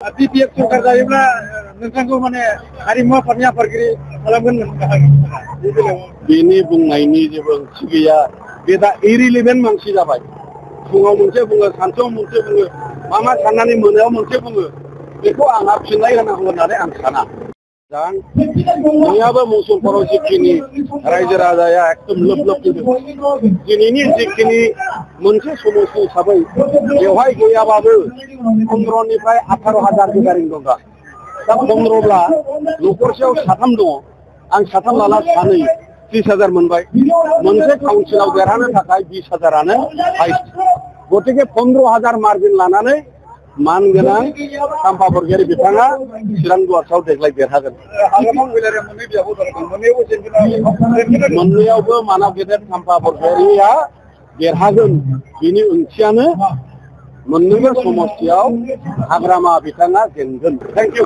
BPF सरकार जायोब्ला नोंथांखौ माने हारिमु आफादनि आफादगिरि खालामगोन बेनि बुंनायनि जेबो ओंथि गैया बे दा इरिलिभेन्ट मानसि जाबाय फुङाव मोनसे बुङो सानसुआव मोनसे बुङो मा साननानै मोनायाव मोनसे बुङो बेखौ आंहा फिननाय होनांगौ होननानै आं साना बयहाबो मुसलपुराव जिखिनि रायजो राजाया एकदम लोब लोब फैदों दिनैनि जिखिनि मोनसे समस्या हिसाबै बेवहाय गैयाबाबो 15निफ्राय 18,000 बेगारिं दं दा 15ब्ला न'खरसेयाव साथाम दङ आं साथाम लाना सानै 30,000 मोनबाय मोनसे काउन्सिलाव देरहानो थाखाय 20,000आनो हाइस्ट गतिके 15,000 मार्जिन लानानै मानगोनां साम्फा बरगयारी बिथाङा चिरां दुवार्सआव देग्लाय देरहागोन मोननैयावबो मानाव गेदेर साम्फा बरगयारीया देरहागोन बिनि ओंथियानो मोननैबो समस्तियाव हाग्रामा बिथाङा जेनगोन थेंक इउ